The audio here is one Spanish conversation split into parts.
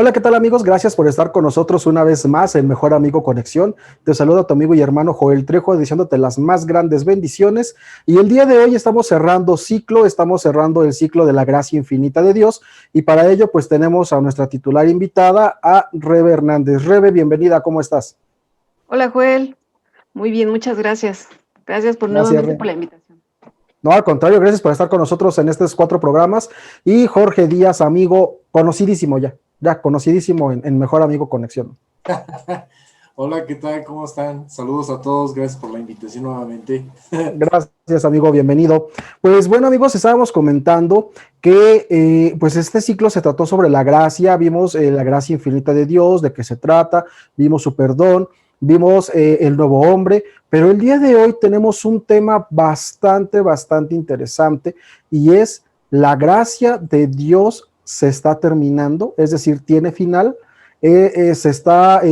Hola, ¿qué tal amigos? Gracias por estar con nosotros una vez más en Mejor Amigo Conexión. Te saluda tu amigo y hermano Joel Trejo, deseándote las más grandes bendiciones. Y el día de hoy estamos cerrando el ciclo de la gracia infinita de Dios. Y para ello, pues tenemos a nuestra titular invitada, a Rebe Hernández. Rebe, bienvenida, ¿cómo estás? Hola Joel, muy bien, muchas gracias. Gracias por Gracias, nuevamente Rebe. por la invitación. No, al contrario, gracias por estar con nosotros en estos 4 programas. Y Jorge Díaz, amigo, conocidísimo ya conocidísimo en Mejor Amigo Conexión. Hola, ¿qué tal? ¿Cómo están? Saludos a todos, gracias por la invitación nuevamente. Gracias, amigo, bienvenido. Pues bueno, amigos, estábamos comentando que pues este ciclo se trató sobre la gracia, vimos la gracia infinita de Dios, de qué se trata, vimos su perdón, vimos el nuevo hombre, pero el día de hoy tenemos un tema bastante interesante y es la gracia de Dios se está terminando, es decir, tiene final, se está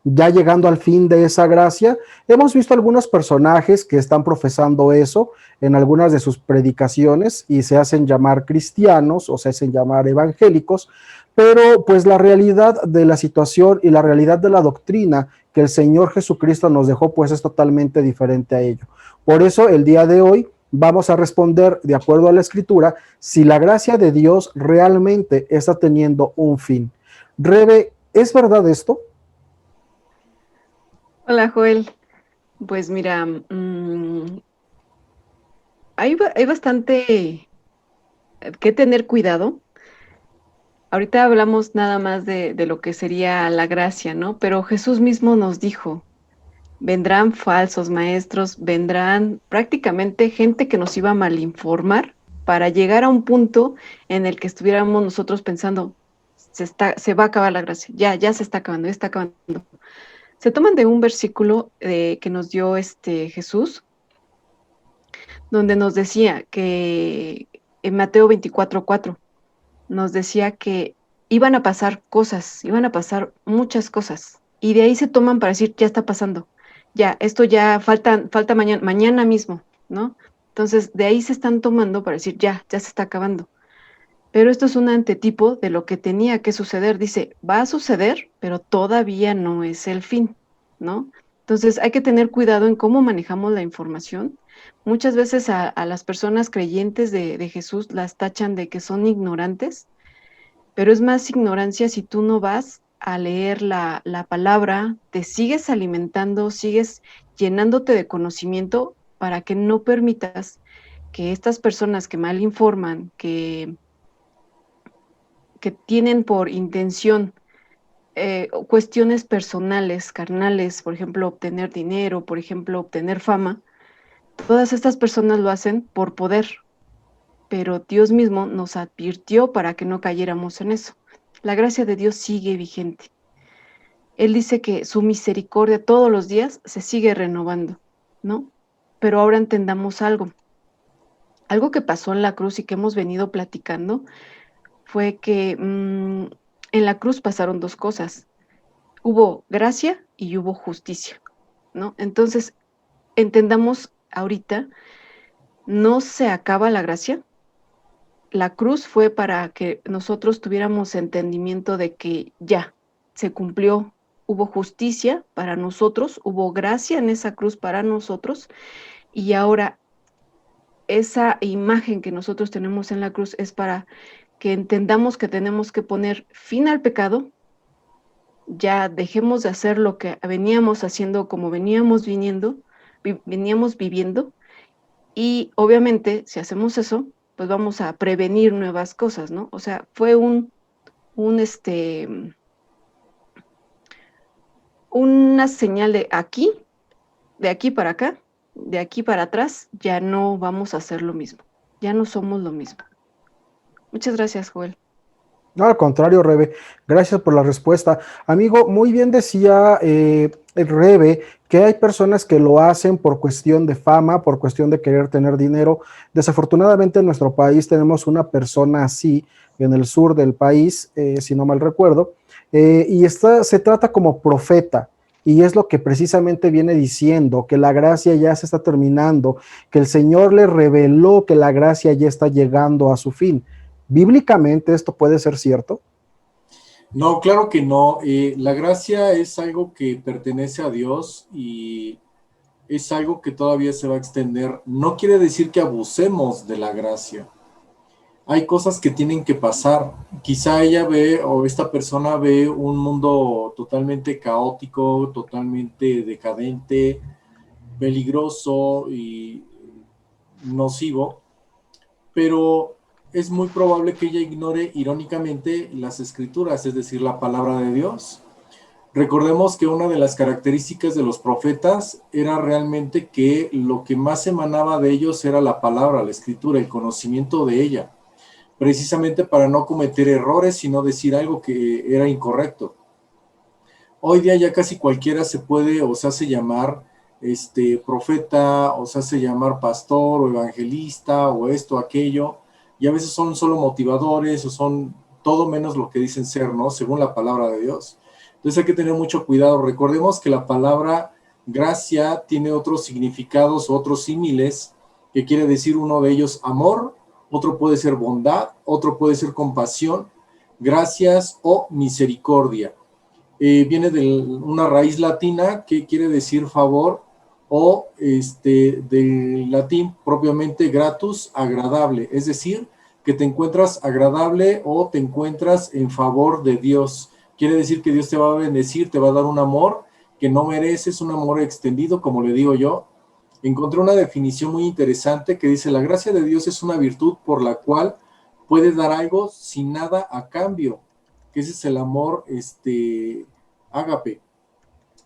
ya llegando al fin de esa gracia. Hemos visto algunos personajes que están profesando eso en algunas de sus predicaciones y se hacen llamar cristianos o se hacen llamar evangélicos, pero pues la realidad de la situación y la realidad de la doctrina que el Señor Jesucristo nos dejó pues es totalmente diferente a ello. Por eso el día de hoy vamos a responder de acuerdo a la Escritura si la gracia de Dios realmente está teniendo un fin. Rebe, ¿es verdad esto? Hola Joel, pues mira, hay bastante que tener cuidado. Ahorita hablamos nada más de lo que sería la gracia, ¿no? Pero Jesús mismo nos dijo, vendrán falsos maestros, vendrán prácticamente gente que nos iba a malinformar para llegar a un punto en el que estuviéramos nosotros pensando, se va a acabar la gracia, ya se está acabando, ya está acabando. Se toman de un versículo que nos dio Jesús, donde nos decía que en Mateo 24:4 nos decía que iban a pasar cosas, iban a pasar muchas cosas, y de ahí se toman para decir, ya está pasando, ya, esto ya falta mañana mismo, ¿no? Entonces, de ahí se están tomando para decir, ya se está acabando. Pero esto es un antetipo de lo que tenía que suceder. Dice, va a suceder, pero todavía no es el fin, ¿no? Entonces hay que tener cuidado en cómo manejamos la información. Muchas veces a las personas creyentes de Jesús las tachan de que son ignorantes, pero es más ignorancia si tú no vas a leer la palabra, te sigues alimentando, sigues llenándote de conocimiento para que no permitas que estas personas que mal informan, que tienen por intención cuestiones personales, carnales, por ejemplo, obtener dinero, por ejemplo, obtener fama, todas estas personas lo hacen por poder, pero Dios mismo nos advirtió para que no cayéramos en eso. La gracia de Dios sigue vigente. Él dice que su misericordia todos los días se sigue renovando, ¿no? Pero ahora entendamos algo. Algo que pasó en la cruz y que hemos venido platicando fue que en la cruz pasaron dos cosas. Hubo gracia y hubo justicia, ¿no? Entonces, entendamos ahorita, no se acaba la gracia. La cruz fue para que nosotros tuviéramos entendimiento de que ya se cumplió, hubo justicia para nosotros, hubo gracia en esa cruz para nosotros, y ahora esa imagen que nosotros tenemos en la cruz es para que entendamos que tenemos que poner fin al pecado, ya dejemos de hacer lo que veníamos haciendo como veníamos viviendo, y obviamente si hacemos eso, pues vamos a prevenir nuevas cosas, ¿no? O sea, fue un una señal de aquí para acá, de aquí para atrás, ya no vamos a hacer lo mismo, ya no somos lo mismo. Muchas gracias, Joel. No, al contrario, Rebe, gracias por la respuesta. Amigo, muy bien decía el Rebe que hay personas que lo hacen por cuestión de fama, por cuestión de querer tener dinero. Desafortunadamente en nuestro país tenemos una persona así, en el sur del país, si no mal recuerdo, y se trata como profeta. Y es lo que precisamente viene diciendo, que la gracia ya se está terminando, que el Señor le reveló que la gracia ya está llegando a su fin. ¿Bíblicamente esto puede ser cierto? No, claro que no. La gracia es algo que pertenece a Dios y es algo que todavía se va a extender. No quiere decir que abusemos de la gracia. Hay cosas que tienen que pasar. Quizá ella ve o esta persona ve un mundo totalmente caótico, totalmente decadente, peligroso y nocivo, pero es muy probable que ella ignore irónicamente las escrituras, es decir, la palabra de Dios. Recordemos que una de las características de los profetas era realmente que lo que más emanaba de ellos era la palabra, la escritura, el conocimiento de ella, precisamente para no cometer errores, sino decir algo que era incorrecto. Hoy día ya casi cualquiera se puede o se hace llamar profeta, o se hace llamar pastor o evangelista o esto, aquello, y a veces son solo motivadores o son todo menos lo que dicen ser, ¿no? Según la palabra de Dios. Entonces hay que tener mucho cuidado. Recordemos que la palabra gracia tiene otros significados, otros símiles, que quiere decir uno de ellos amor, otro puede ser bondad, otro puede ser compasión, gracias o misericordia. Viene de una raíz latina que quiere decir favor o del latín propiamente gratus, agradable, es decir, que te encuentras agradable o te encuentras en favor de Dios. Quiere decir que Dios te va a bendecir, te va a dar un amor que no mereces, un amor extendido, como le digo yo. Encontré una definición muy interesante que dice: la gracia de Dios es una virtud por la cual puede dar algo sin nada a cambio, que ese es el amor ágape,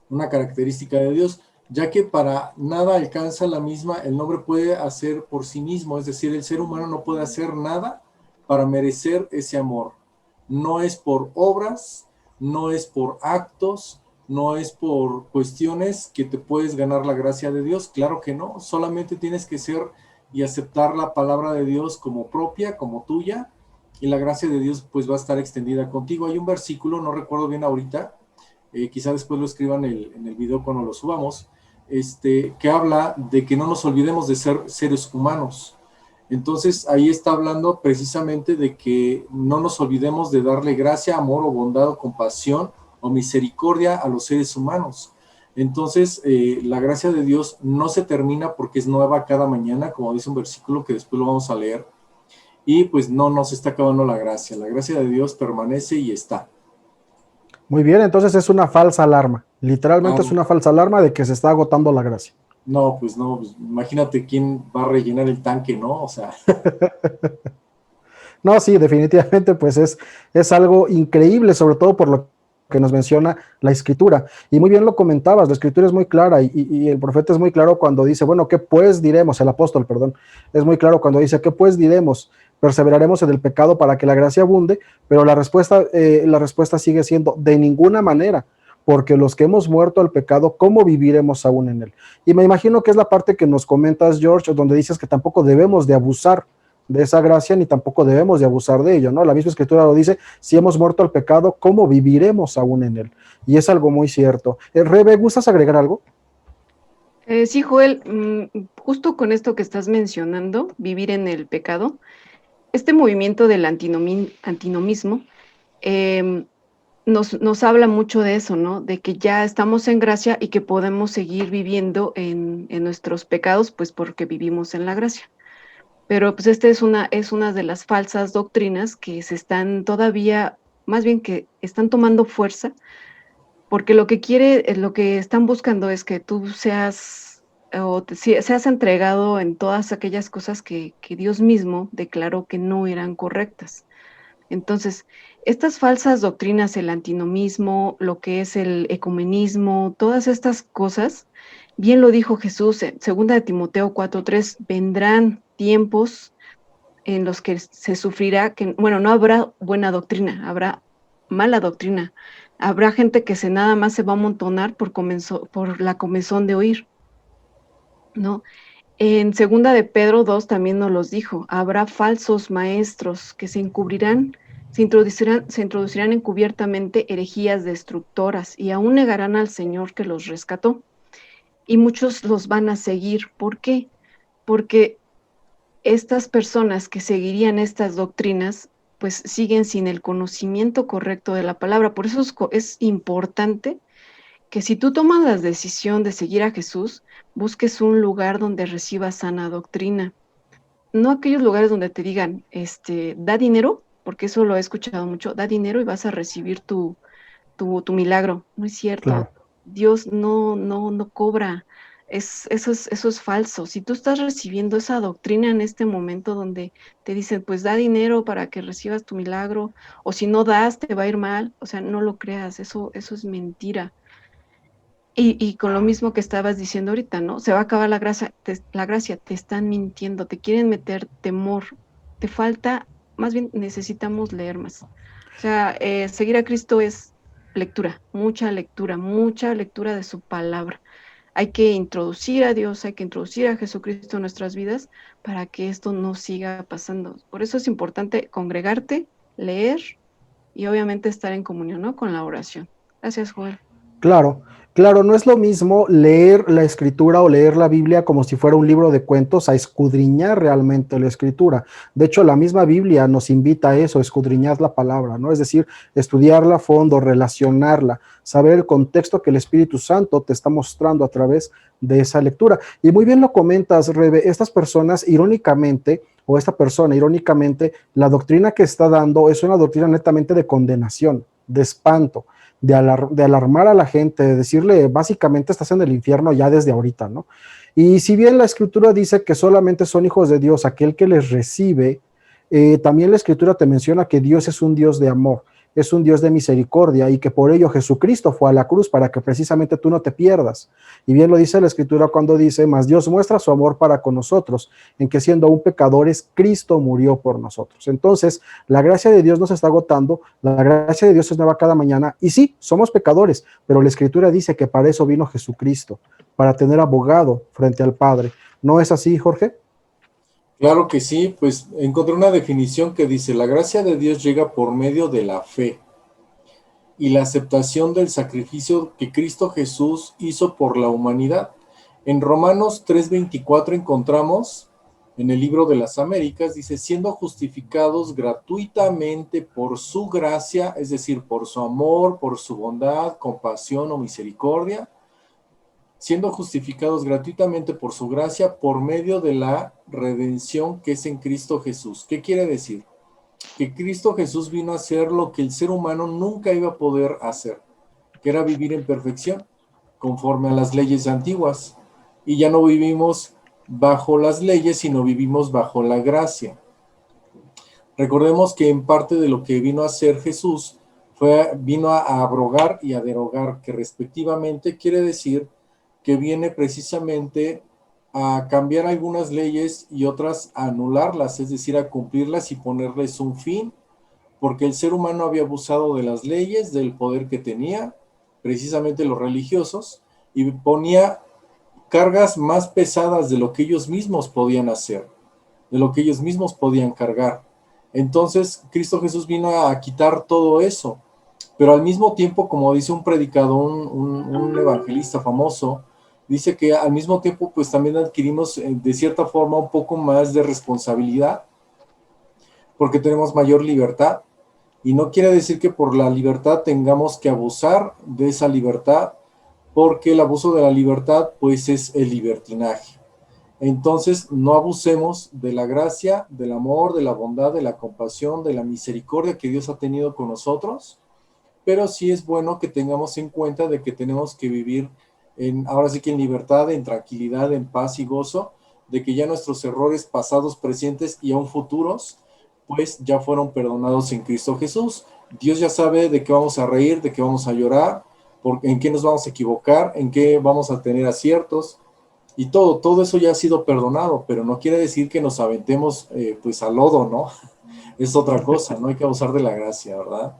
una característica de Dios, ya que para nada alcanza la misma, el hombre puede hacer por sí mismo, es decir, el ser humano no puede hacer nada para merecer ese amor. No es por obras, no es por actos, no es por cuestiones que te puedes ganar la gracia de Dios, claro que no, solamente tienes que ser y aceptar la palabra de Dios como propia, como tuya, y la gracia de Dios pues va a estar extendida contigo. Hay un versículo, no recuerdo bien ahorita, quizá después lo escriban en el video cuando lo subamos, que habla de que no nos olvidemos de ser seres humanos. Entonces ahí está hablando precisamente de que no nos olvidemos de darle gracia, amor o bondad o compasión o misericordia a los seres humanos. Entonces la gracia de Dios no se termina porque es nueva cada mañana, como dice un versículo que después lo vamos a leer, y pues no nos está acabando la gracia de Dios permanece y está. Muy bien, entonces es una falsa alarma. Literalmente es una falsa alarma de que se está agotando la gracia. No, pues no, pues imagínate quién va a rellenar el tanque, ¿no? O sea. No, sí, definitivamente pues es algo increíble, sobre todo por lo que nos menciona la escritura. Y muy bien lo comentabas, la escritura es muy clara y el profeta es muy claro cuando dice, bueno, ¿qué pues diremos? El apóstol, perdón, es muy claro cuando dice, ¿qué pues diremos? Perseveraremos en el pecado para que la gracia abunde, pero la respuesta sigue siendo de ninguna manera, porque los que hemos muerto al pecado, ¿cómo viviremos aún en él? Y me imagino que es la parte que nos comentas, George, donde dices que tampoco debemos de abusar de esa gracia, ni tampoco debemos de abusar de ello, ¿no? La misma escritura lo dice: si hemos muerto al pecado, ¿cómo viviremos aún en él? Y es algo muy cierto. Rebe, ¿gustas agregar algo? Sí, Joel, justo con esto que estás mencionando, vivir en el pecado, este movimiento del antinomismo nos habla mucho de eso, ¿no? De que ya estamos en gracia y que podemos seguir viviendo en nuestros pecados, pues porque vivimos en la gracia. Pero pues esta es una de las falsas doctrinas que se están todavía, más bien que están tomando fuerza, porque lo que están buscando es que tú seas seas entregado en todas aquellas cosas que Dios mismo declaró que no eran correctas. Entonces, estas falsas doctrinas, el antinomismo, lo que es el ecumenismo, todas estas cosas, bien lo dijo Jesús en 2 de Timoteo 4:3, vendrán tiempos en los que se sufrirá, que, bueno, no habrá buena doctrina, habrá mala doctrina. Habrá gente que nada más se va a amontonar por la comezón de oír, ¿no? En 2 de Pedro 2 también nos los dijo, habrá falsos maestros que se introducirán encubiertamente herejías destructoras y aún negarán al Señor que los rescató. Y muchos los van a seguir. ¿Por qué? Porque estas personas que seguirían estas doctrinas pues siguen sin el conocimiento correcto de la palabra. Por eso es importante que si tú tomas la decisión de seguir a Jesús, busques un lugar donde recibas sana doctrina. No aquellos lugares donde te digan, da dinero, porque eso lo he escuchado mucho, da dinero y vas a recibir tu milagro. No es cierto. Claro, Dios no cobra. Eso es falso. Si tú estás recibiendo esa doctrina en este momento donde te dicen, pues da dinero para que recibas tu milagro, o si no das, te va a ir mal, o sea, no lo creas, eso es mentira. Y con lo mismo que estabas diciendo ahorita, ¿no? Se va a acabar la gracia, te están mintiendo, te quieren meter temor, te falta, más bien necesitamos leer más. O sea, seguir a Cristo es mucha lectura de su palabra. Hay que introducir a Dios, hay que introducir a Jesucristo en nuestras vidas para que esto no siga pasando. Por eso es importante congregarte, leer y obviamente estar en comunión, ¿no? Con la oración. Gracias, Joel. claro, claro, no es lo mismo leer la escritura o leer la Biblia como si fuera un libro de cuentos a escudriñar realmente la escritura. De hecho, la misma Biblia nos invita a eso, escudriñar la palabra, ¿no? Es decir, estudiarla a fondo, relacionarla, saber el contexto que el Espíritu Santo te está mostrando a través de esa lectura. Y muy bien lo comentas, Rebe, estas personas irónicamente, o esta persona irónicamente, la doctrina que está dando es una doctrina netamente de condenación, de espanto, de alarmar a la gente, de decirle básicamente estás en el infierno ya desde ahorita, ¿no? Y si bien la escritura dice que solamente son hijos de Dios aquel que les recibe, también la escritura te menciona que Dios es un Dios de amor, es un Dios de misericordia y que por ello Jesucristo fue a la cruz para que precisamente tú no te pierdas. Y bien lo dice la escritura cuando dice, mas Dios muestra su amor para con nosotros, en que siendo aún pecadores, Cristo murió por nosotros. Entonces, la gracia de Dios no se está agotando, la gracia de Dios es nueva cada mañana. Y sí, somos pecadores, pero la escritura dice que para eso vino Jesucristo, para tener abogado frente al Padre. ¿No es así, Jorge? Claro que sí, pues encontré una definición que dice, la gracia de Dios llega por medio de la fe y la aceptación del sacrificio que Cristo Jesús hizo por la humanidad. En Romanos 3:24 encontramos, en el libro de las Américas, dice, siendo justificados gratuitamente por su gracia, es decir, por su amor, por su bondad, compasión o misericordia, siendo justificados gratuitamente por su gracia por medio de la redención que es en Cristo Jesús. ¿Qué quiere decir? Que Cristo Jesús vino a hacer lo que el ser humano nunca iba a poder hacer, que era vivir en perfección, conforme a las leyes antiguas. Y ya no vivimos bajo las leyes, sino vivimos bajo la gracia. Recordemos que en parte de lo que vino a hacer Jesús vino a abrogar y a derogar, que respectivamente quiere decir que viene precisamente a cambiar algunas leyes y otras a anularlas, es decir, a cumplirlas y ponerles un fin, porque el ser humano había abusado de las leyes, del poder que tenía, precisamente los religiosos, y ponía cargas más pesadas de lo que ellos mismos podían hacer, de lo que ellos mismos podían cargar. Entonces, Cristo Jesús vino a quitar todo eso, pero al mismo tiempo, como dice un predicador, un evangelista famoso, dice que al mismo tiempo, pues también adquirimos de cierta forma un poco más de responsabilidad, porque tenemos mayor libertad, y no quiere decir que por la libertad tengamos que abusar de esa libertad, porque el abuso de la libertad, pues es el libertinaje. Entonces, no abusemos de la gracia, del amor, de la bondad, de la compasión, de la misericordia que Dios ha tenido con nosotros, pero sí es bueno que tengamos en cuenta de que tenemos que vivir ahora sí que en libertad, en tranquilidad, en paz y gozo, de que ya nuestros errores pasados, presentes y aún futuros, pues ya fueron perdonados en Cristo Jesús. Dios ya sabe de qué vamos a reír, de qué vamos a llorar, en qué nos vamos a equivocar, en qué vamos a tener aciertos, y todo eso ya ha sido perdonado, pero no quiere decir que nos aventemos pues al lodo, ¿no? Es otra cosa, no hay que abusar de la gracia, ¿verdad?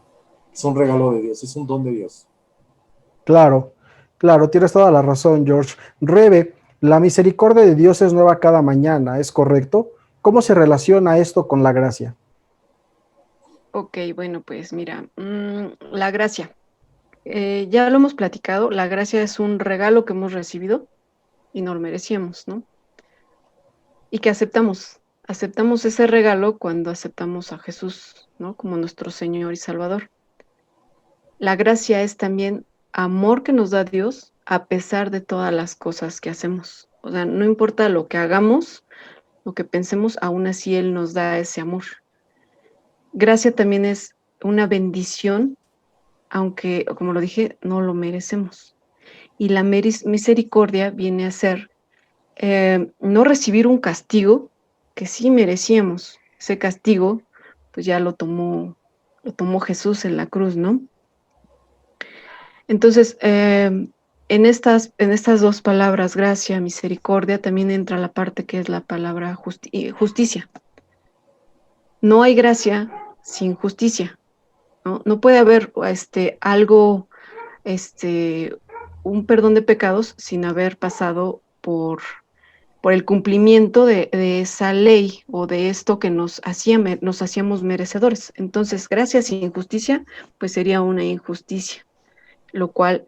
Es un regalo de Dios, es un don de Dios. Claro, claro, tienes toda la razón, George. Rebe, la misericordia de Dios es nueva cada mañana, ¿es correcto? ¿Cómo se relaciona esto con la gracia? Ok, bueno, pues mira, la gracia. Ya lo hemos platicado, la gracia es un regalo que hemos recibido y no lo merecíamos, ¿no? Y que aceptamos. Aceptamos ese regalo cuando aceptamos a Jesús, ¿no? Como nuestro Señor y Salvador. La gracia es también amor que nos da Dios a pesar de todas las cosas que hacemos. O sea, no importa lo que hagamos, lo que pensemos, aún así Él nos da ese amor. Gracia también es una bendición, aunque, como lo dije, no lo merecemos. Y la misericordia viene a ser no recibir un castigo que sí merecíamos. Ese castigo, pues ya lo tomó Jesús en la cruz, ¿no? Entonces, en estas dos palabras, gracia, misericordia, también entra la parte que es la palabra justicia. No hay gracia sin justicia, ¿no? No puede haber algo, un perdón de pecados sin haber pasado por el cumplimiento de esa ley o de esto que nos hacíamos merecedores. Entonces, gracia sin justicia, pues sería una injusticia, lo cual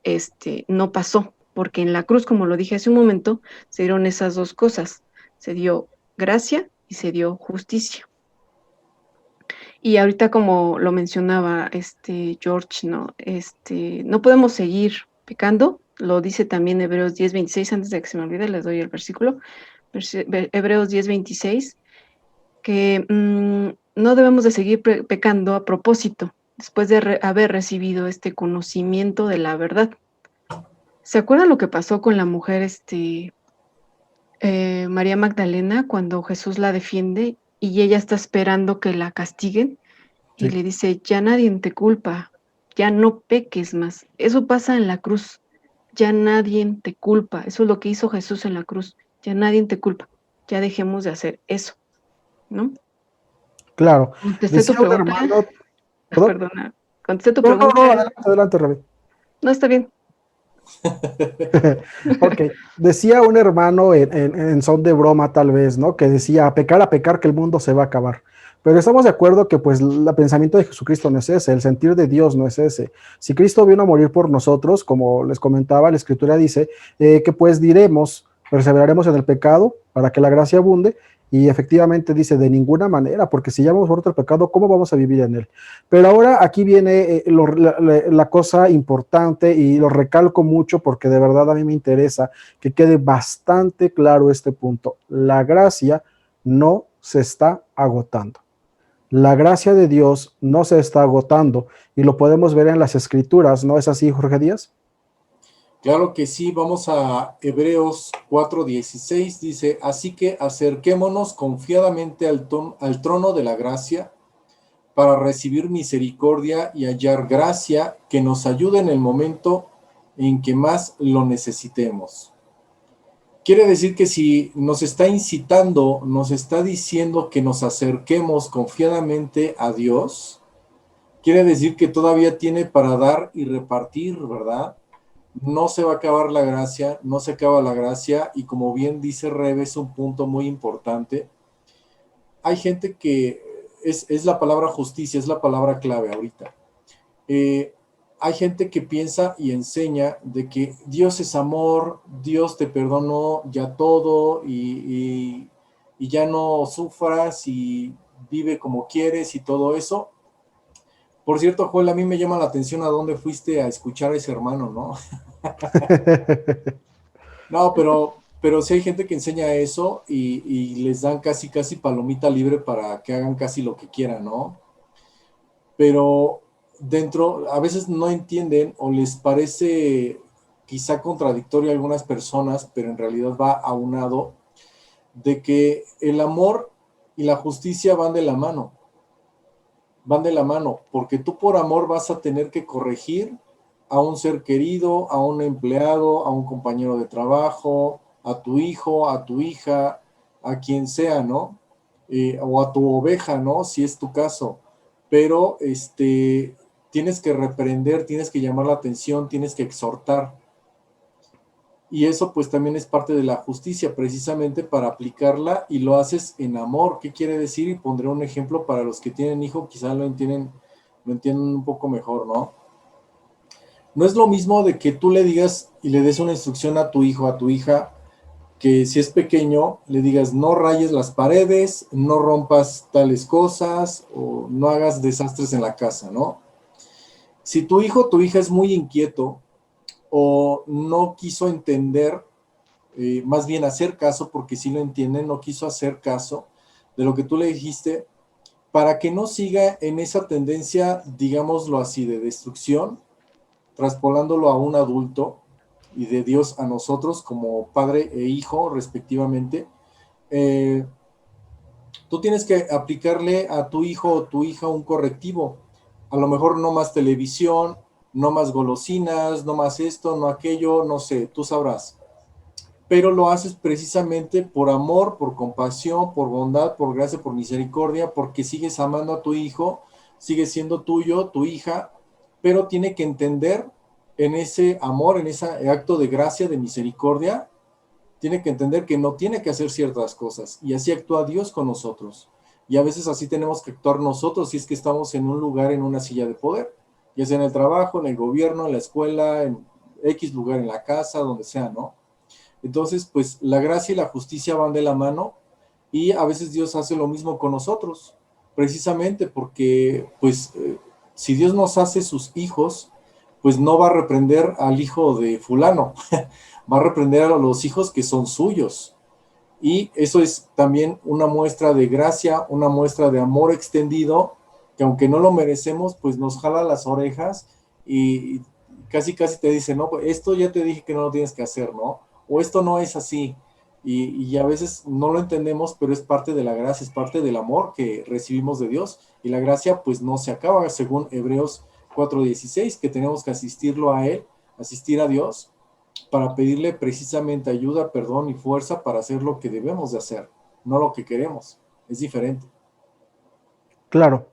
no pasó, porque en la cruz, como lo dije hace un momento, se dieron esas dos cosas, se dio gracia y se dio justicia. Y ahorita, como lo mencionaba George, ¿no? No podemos seguir pecando, lo dice también Hebreos 10:26, antes de que se me olvide, les doy el versículo, Hebreos 10:26, que no debemos de seguir pecando a propósito, después de haber recibido este conocimiento de la verdad. ¿Se acuerdan lo que pasó con la mujer María Magdalena cuando Jesús la defiende y ella está esperando que la castiguen? Y Sí. le dice, ya nadie te culpa, ya no peques más. Eso pasa en la cruz, ya nadie te culpa. Eso es lo que hizo Jesús en la cruz, ya nadie te culpa. Ya dejemos de hacer eso, ¿no? Claro. Contesté tu Decía un pregunta. hermano, ¿perdón? Perdona, contesté tu No, no, no, pregunta. adelante, adelante, Rebe. No, está bien. Ok, decía un hermano en son de broma tal vez, ¿no? Que decía, a pecar, que el mundo se va a acabar. Pero estamos de acuerdo que pues el pensamiento de Jesucristo no es ese, el sentir de Dios no es ese. Si Cristo vino a morir por nosotros, como les comentaba, la Escritura dice que pues diremos, perseveraremos en el pecado para que la gracia abunde, y efectivamente dice de ninguna manera, porque si ya hemos muerto el pecado, ¿cómo vamos a vivir en él? Pero ahora aquí viene la cosa importante y lo recalco mucho porque de verdad a mí me interesa que quede bastante claro este punto. La gracia no se está agotando. La gracia de Dios no se está agotando y lo podemos ver en las escrituras, ¿no es así, Jorge Díaz? Claro que sí, vamos a Hebreos 4:16, dice, así que acerquémonos confiadamente al trono de la gracia para recibir misericordia y hallar gracia que nos ayude en el momento en que más lo necesitemos. Quiere decir que si nos está incitando, nos está diciendo que nos acerquemos confiadamente a Dios, quiere decir que todavía tiene para dar y repartir, ¿verdad? No se va a acabar la gracia, no se acaba la gracia, y como bien dice Rebe, es un punto muy importante. Hay gente que es la palabra justicia, es la palabra clave ahorita. Hay gente que piensa y enseña de que Dios es amor, Dios te perdonó ya todo y ya no sufras y vive como quieres y todo eso. Por cierto, Joel, a mí me llama la atención a dónde fuiste a escuchar a ese hermano, ¿no? No, pero sí hay gente que enseña eso y les dan casi palomita libre para que hagan casi lo que quieran, ¿no? Pero dentro, a veces no entienden o les parece quizá contradictorio a algunas personas, pero en realidad va aunado de que el amor y la justicia van de la mano, porque tú por amor vas a tener que corregir a un ser querido, a un empleado, a un compañero de trabajo, a tu hijo, a tu hija, a quien sea, ¿no? O a tu oveja, ¿no? Si es tu caso. Pero tienes que reprender, tienes que llamar la atención, tienes que exhortar. Y eso pues también es parte de la justicia, precisamente para aplicarla, y lo haces en amor. ¿Qué quiere decir? Y pondré un ejemplo para los que tienen hijo, quizás lo entienden un poco mejor, ¿no? No es lo mismo de que tú le digas y le des una instrucción a tu hijo, a tu hija, que si es pequeño, le digas no rayes las paredes, no rompas tales cosas o no hagas desastres en la casa, ¿no? Si tu hijo o tu hija es muy inquieto o no quiso entender, más bien hacer caso, porque si lo entiende, no quiso hacer caso de lo que tú le dijiste, para que no siga en esa tendencia, digámoslo así, de destrucción, traspolándolo a un adulto y de Dios a nosotros como padre e hijo respectivamente, eh, tú tienes que aplicarle a tu hijo o tu hija un correctivo. A lo mejor no más televisión, no más golosinas, no más esto, no aquello, no sé, tú sabrás. Pero lo haces precisamente por amor, por compasión, por bondad, por gracia, por misericordia, porque sigues amando a tu hijo, sigue siendo tuyo, tu hija, pero tiene que entender en ese amor, en ese acto de gracia, de misericordia, tiene que entender que no tiene que hacer ciertas cosas y así actúa Dios con nosotros. Y a veces así tenemos que actuar nosotros si es que estamos en un lugar, en una silla de poder, ya sea en el trabajo, en el gobierno, en la escuela, en X lugar, en la casa, donde sea, ¿no? Entonces, pues la gracia y la justicia van de la mano y a veces Dios hace lo mismo con nosotros, precisamente porque, pues, si Dios nos hace sus hijos, pues no va a reprender al hijo de fulano, va a reprender a los hijos que son suyos. Y eso es también una muestra de gracia, una muestra de amor extendido, que aunque no lo merecemos, pues nos jala las orejas y casi casi te dice, no, pues esto ya te dije que no lo tienes que hacer, ¿no? O esto no es así. Y a veces no lo entendemos, pero es parte de la gracia, es parte del amor que recibimos de Dios. Y la gracia pues no se acaba, según Hebreos 4:16, que tenemos que asistirlo a Él, asistir a Dios para pedirle precisamente ayuda, perdón y fuerza para hacer lo que debemos de hacer, no lo que queremos. Es diferente. Claro.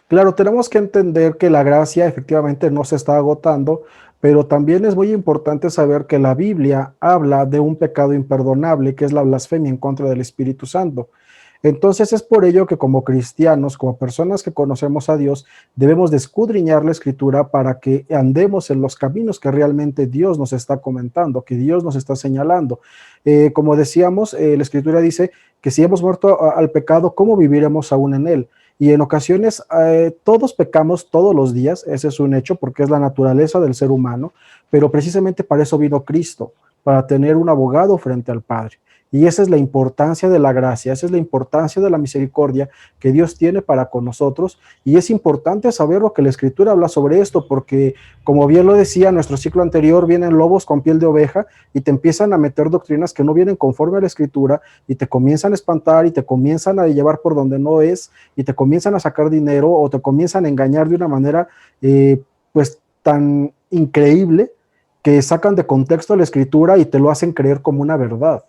Claro, tenemos que entender que la gracia efectivamente no se está agotando, pero también es muy importante saber que la Biblia habla de un pecado imperdonable, que es la blasfemia en contra del Espíritu Santo. Entonces es por ello que como cristianos, como personas que conocemos a Dios, debemos de escudriñar la Escritura para que andemos en los caminos que realmente Dios nos está comentando, que Dios nos está señalando. Como decíamos, la Escritura dice que si hemos muerto al pecado, ¿cómo viviremos aún en él? Y en ocasiones todos pecamos todos los días, ese es un hecho porque es la naturaleza del ser humano, pero precisamente para eso vino Cristo, para tener un abogado frente al Padre. Y esa es la importancia de la gracia, esa es la importancia de la misericordia que Dios tiene para con nosotros. Y es importante saber lo que la Escritura habla sobre esto, porque como bien lo decía en nuestro ciclo anterior, vienen lobos con piel de oveja y te empiezan a meter doctrinas que no vienen conforme a la Escritura y te comienzan a espantar y te comienzan a llevar por donde no es y te comienzan a sacar dinero o te comienzan a engañar de una manera pues tan increíble que sacan de contexto la Escritura y te lo hacen creer como una verdad.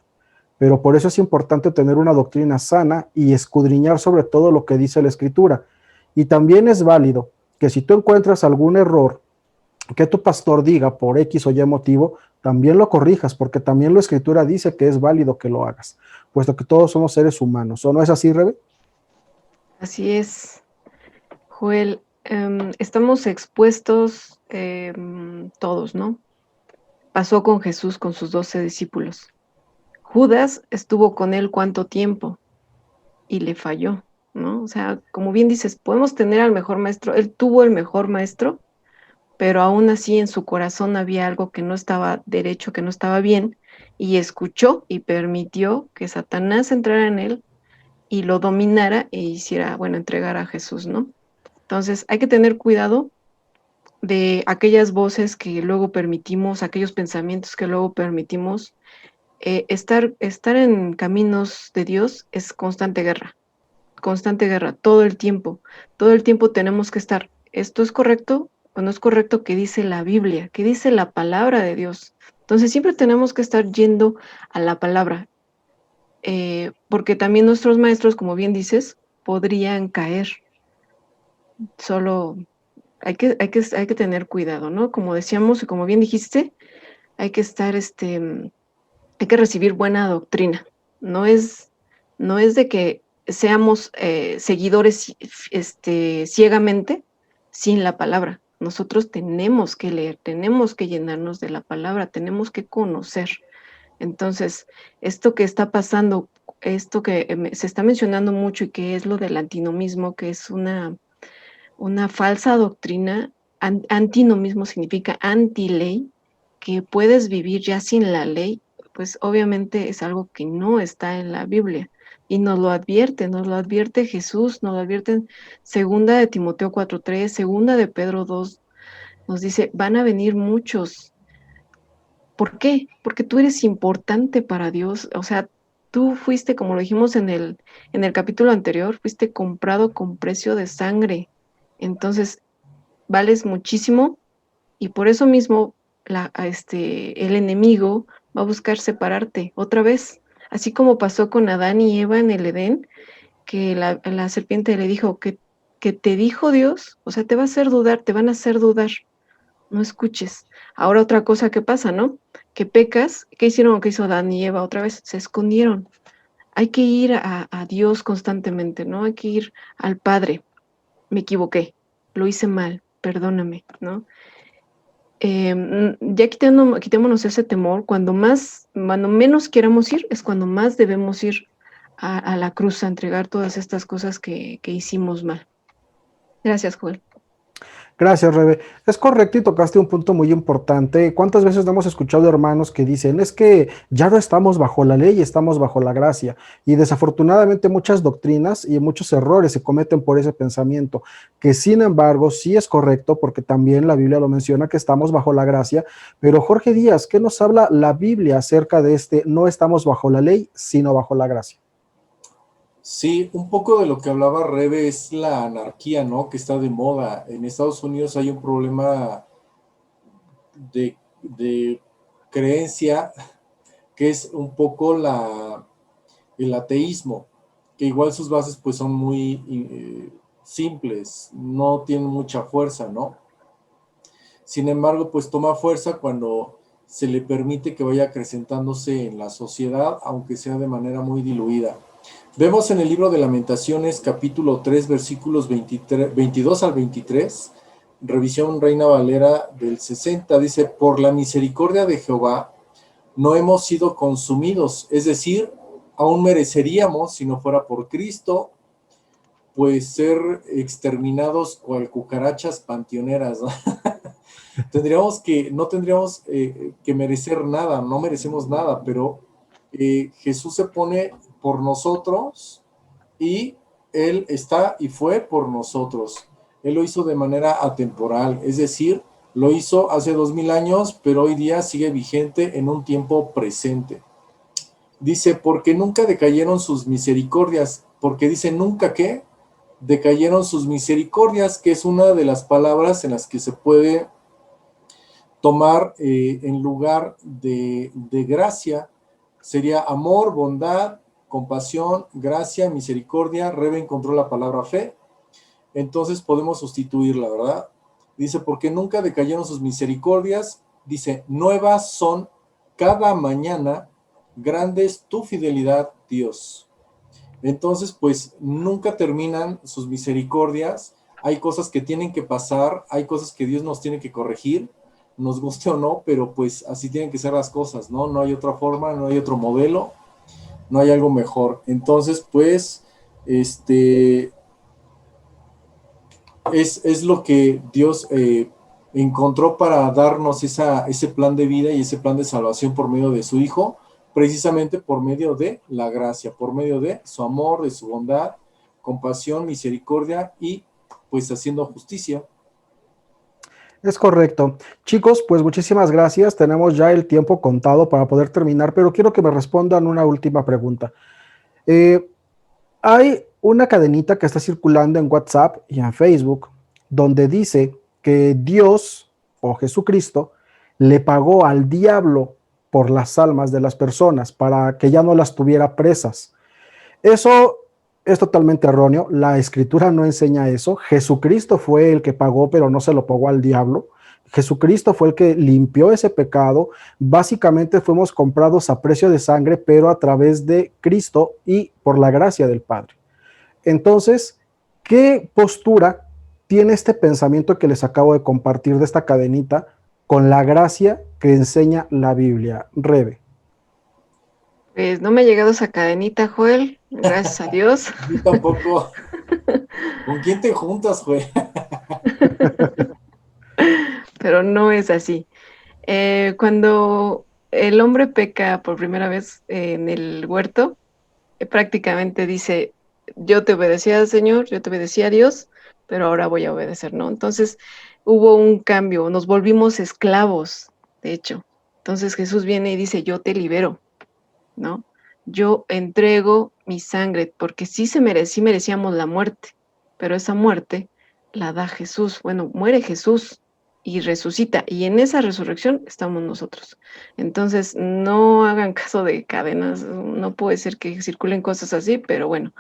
Pero por eso es importante tener una doctrina sana y escudriñar sobre todo lo que dice la Escritura. Y también es válido que si tú encuentras algún error que tu pastor diga por X o Y motivo, también lo corrijas, porque también la Escritura dice que es válido que lo hagas, puesto que todos somos seres humanos. ¿O no es así, Rebe? Así es, Joel. Estamos expuestos todos, ¿no? Pasó con Jesús, con sus 12 discípulos. Judas estuvo con él cuánto tiempo y le falló, ¿no? O sea, como bien dices, podemos tener al mejor maestro, él tuvo el mejor maestro, pero aún así en su corazón había algo que no estaba derecho, que no estaba bien, y escuchó y permitió que Satanás entrara en él y lo dominara e hiciera, bueno, entregar a Jesús, ¿no? Entonces hay que tener cuidado de aquellas voces que luego permitimos, aquellos pensamientos que luego permitimos. Estar en caminos de Dios es constante guerra, todo el tiempo tenemos que estar, esto es correcto o no es correcto, que dice la Biblia, que dice la palabra de Dios. Entonces siempre tenemos que estar yendo a la palabra, porque también nuestros maestros, como bien dices, podrían caer, solo hay que tener cuidado, ¿no? Como decíamos y como bien dijiste, hay que estar, hay que recibir buena doctrina. No es, no es de que seamos seguidores ciegamente sin la palabra. Nosotros tenemos que leer, tenemos que llenarnos de la palabra, tenemos que conocer. Entonces, esto que está pasando, esto que se está mencionando mucho y que es lo del antinomismo, que es una falsa doctrina. Antinomismo significa anti-ley, que puedes vivir ya sin la ley, pues obviamente es algo que no está en la Biblia. Y nos lo advierte Jesús, nos lo advierte en segunda de Timoteo 4:3, segunda de Pedro 2, nos dice, van a venir muchos. ¿Por qué? Porque tú eres importante para Dios. O sea, tú fuiste, como lo dijimos en el capítulo anterior, fuiste comprado con precio de sangre. Entonces, vales muchísimo y por eso mismo el enemigo va a buscar separarte otra vez. Así como pasó con Adán y Eva en el Edén, que la serpiente le dijo que te dijo Dios, o sea, te va a hacer dudar, te van a hacer dudar. No escuches. Ahora otra cosa que pasa, ¿no? Que pecas, ¿qué hicieron o qué hizo Adán y Eva otra vez? Se escondieron. Hay que ir a Dios constantemente, ¿no? Hay que ir al Padre. Me equivoqué, lo hice mal, perdóname, ¿no? Ya quitémonos ese temor, cuando menos queramos ir, es cuando más debemos ir a la cruz a entregar todas estas cosas que hicimos mal. Gracias, Joel. Gracias, Rebe. Es correcto y tocaste un punto muy importante. ¿Cuántas veces no hemos escuchado hermanos que dicen, es que ya no estamos bajo la ley, estamos bajo la gracia? Y desafortunadamente muchas doctrinas y muchos errores se cometen por ese pensamiento, que sin embargo sí es correcto porque también la Biblia lo menciona que estamos bajo la gracia. Pero Jorge Díaz, ¿qué nos habla la Biblia acerca de no estamos bajo la ley, sino bajo la gracia? Sí, un poco de lo que hablaba Rebe es la anarquía, ¿no? Que está de moda. En Estados Unidos hay un problema de creencia que es un poco el ateísmo, que igual sus bases pues son muy simples, no tienen mucha fuerza, ¿no? Sin embargo, pues toma fuerza cuando se le permite que vaya acrecentándose en la sociedad, aunque sea de manera muy diluida. Vemos en el libro de Lamentaciones, capítulo 3, versículos 22 al 23, revisión Reina Valera del 60, dice, por la misericordia de Jehová no hemos sido consumidos, es decir, aún mereceríamos, si no fuera por Cristo, pues ser exterminados cual cucarachas panteoneras, ¿no? No tendríamos que merecer nada, no merecemos nada, pero Jesús se pone por nosotros y Él está y fue por nosotros. Él lo hizo de manera atemporal, es decir, lo hizo hace 2000 años, pero hoy día sigue vigente en un tiempo presente. Dice, porque nunca decayeron sus misericordias, porque dice nunca que decayeron sus misericordias, que es una de las palabras en las que se puede tomar en lugar de gracia, sería amor, bondad, compasión, gracia, misericordia. Rebe encontró la palabra fe, entonces podemos sustituirla, ¿verdad? Dice, porque nunca decayeron sus misericordias, dice, nuevas son cada mañana, grande es tu fidelidad, Dios. Entonces, pues nunca terminan sus misericordias, hay cosas que tienen que pasar, hay cosas que Dios nos tiene que corregir, nos guste o no, pero pues así tienen que ser las cosas, ¿no? No hay otra forma, no hay otro modelo, no hay algo mejor. Entonces, pues, es lo que Dios encontró para darnos ese plan de vida y ese plan de salvación por medio de su Hijo, precisamente por medio de la gracia, por medio de su amor, de su bondad, compasión, misericordia y pues haciendo justicia. Es correcto. Chicos, pues muchísimas gracias. Tenemos ya el tiempo contado para poder terminar, pero quiero que me respondan una última pregunta. Hay una cadenita que está circulando en WhatsApp y en Facebook donde dice que Dios o Jesucristo le pagó al diablo por las almas de las personas para que ya no las tuviera presas. Eso es totalmente erróneo. La escritura no enseña eso. Jesucristo fue el que pagó, pero no se lo pagó al diablo. Jesucristo fue el que limpió ese pecado. Básicamente fuimos comprados a precio de sangre, pero a través de Cristo y por la gracia del Padre. Entonces, ¿qué postura tiene este pensamiento que les acabo de compartir de esta cadenita con la gracia que enseña la Biblia? Rebe. Pues no me ha llegado esa cadenita, Joel, gracias a Dios, A mí tampoco. ¿Con quién te juntas, güey? pero no es así. Cuando el hombre peca por primera vez en el huerto, prácticamente dice, yo te obedecía al Señor, yo te obedecía a Dios, pero ahora voy a obedecer, ¿no? Entonces hubo un cambio, nos volvimos esclavos, de hecho. Entonces Jesús viene y dice, yo te libero, ¿no? Yo entrego mi sangre, porque sí merecíamos la muerte, pero esa muerte la da Jesús. Bueno, muere Jesús y resucita, y en esa resurrección estamos nosotros. Entonces, no hagan caso de cadenas, no puede ser que circulen cosas así, pero bueno,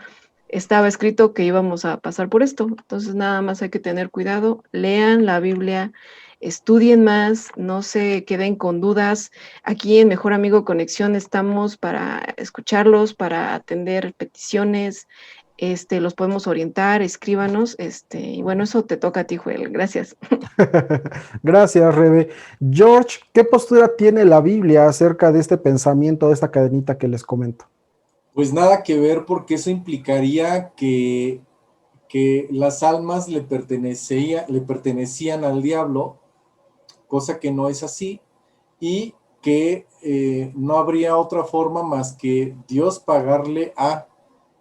estaba escrito que íbamos a pasar por esto, entonces nada más hay que tener cuidado, lean la Biblia, estudien más, no se queden con dudas. Aquí en Mejor Amigo Conexión estamos para escucharlos, para atender peticiones, los podemos orientar, escríbanos, y bueno, eso te toca a ti, Joel, gracias. Gracias, Rebe. George, ¿qué postura tiene la Biblia acerca de este pensamiento, de esta cadenita que les comento? Pues nada que ver, porque eso implicaría que las almas le pertenecían al diablo, cosa que no es así, y que no habría otra forma más que Dios pagarle a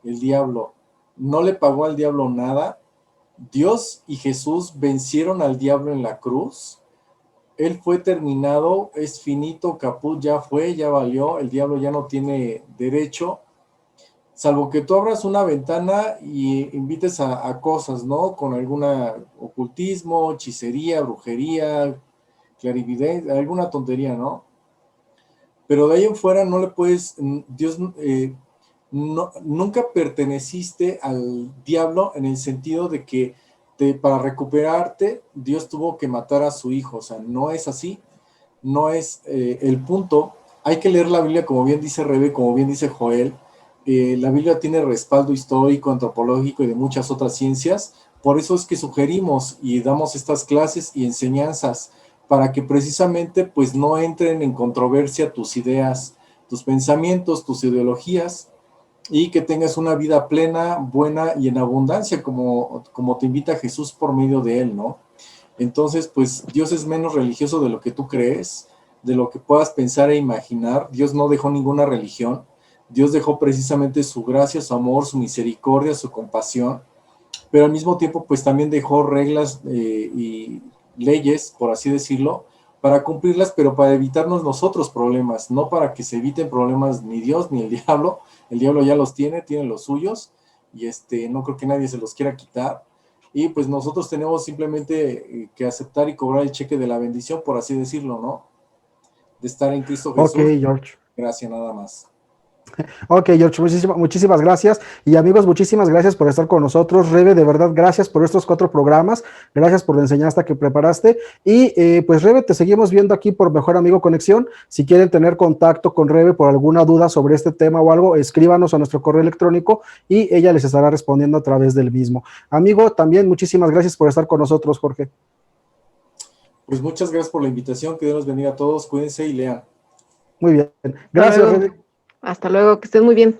el diablo. No le pagó al diablo nada. Dios y Jesús vencieron al diablo en la cruz. Él fue terminado, es finito, caput, ya fue, ya valió. El diablo ya no tiene derecho, salvo que tú abras una ventana y invites a cosas, ¿no? Con alguna ocultismo, hechicería, brujería, clarividencia, alguna tontería, ¿no? Pero de ahí en fuera no le puedes, Dios, nunca perteneciste al diablo en el sentido de que para recuperarte Dios tuvo que matar a su hijo, o sea, no es así, no es el punto. Hay que leer la Biblia, como bien dice Rebe, como bien dice Joel. La Biblia tiene respaldo histórico, antropológico y de muchas otras ciencias. Por eso es que sugerimos y damos estas clases y enseñanzas para que precisamente pues no entren en controversia tus ideas, tus pensamientos, tus ideologías, y que tengas una vida plena, buena y en abundancia, como te invita Jesús por medio de él, ¿no? Entonces, pues Dios es menos religioso de lo que tú crees, de lo que puedas pensar e imaginar. Dios no dejó ninguna religión. Dios dejó precisamente su gracia, su amor, su misericordia, su compasión, pero al mismo tiempo, pues también dejó reglas y leyes, por así decirlo, para cumplirlas, pero para evitarnos nosotros problemas, no para que se eviten problemas ni Dios ni el diablo. El diablo ya los tiene los suyos, y no creo que nadie se los quiera quitar. Y pues nosotros tenemos simplemente que aceptar y cobrar el cheque de la bendición, por así decirlo, ¿no? De estar en Cristo Ok, Jesús. George. Gracias, nada más. Ok, George, muchísimas gracias. Y amigos, muchísimas gracias por estar con nosotros. Rebe, de verdad, gracias por estos 4 programas. Gracias por la enseñanza que preparaste. Y pues, Rebe, te seguimos viendo aquí por Mejor Amigo Conexión. Si quieren tener contacto con Rebe por alguna duda sobre este tema o algo, escríbanos a nuestro correo electrónico y ella les estará respondiendo a través del mismo. Amigo, también muchísimas gracias por estar con nosotros, Jorge. Pues muchas gracias por la invitación. Que Dios los bendiga a todos. Cuídense y lean. Muy bien. Gracias, Rebe. Hasta luego, que estén muy bien.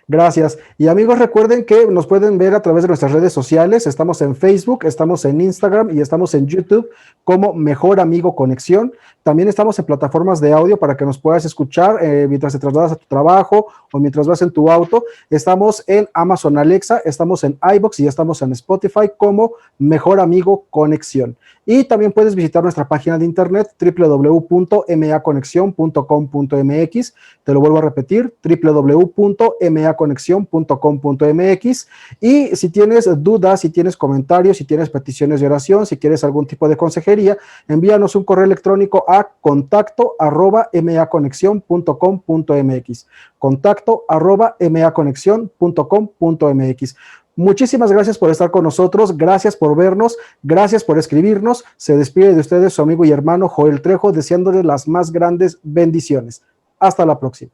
Gracias. Y amigos, recuerden que nos pueden ver a través de nuestras redes sociales. Estamos en Facebook, estamos en Instagram y estamos en YouTube como Mejor Amigo Conexión. También estamos en plataformas de audio para que nos puedas escuchar mientras te trasladas a tu trabajo o mientras vas en tu auto. Estamos en Amazon Alexa, estamos en iVoox y estamos en Spotify como Mejor Amigo Conexión. Y también puedes visitar nuestra página de internet www.maconexion.com.mx. Te lo vuelvo a repetir, www.maconexion.com.mx. Y si tienes dudas, si tienes comentarios, si tienes peticiones de oración, si quieres algún tipo de consejería, envíanos un correo electrónico a contacto@maconexion.com.mx. contacto@maconexion.com.mx. Muchísimas gracias por estar con nosotros, gracias por vernos, gracias por escribirnos. Se despide de ustedes su amigo y hermano Joel Trejo, deseándoles las más grandes bendiciones. Hasta la próxima.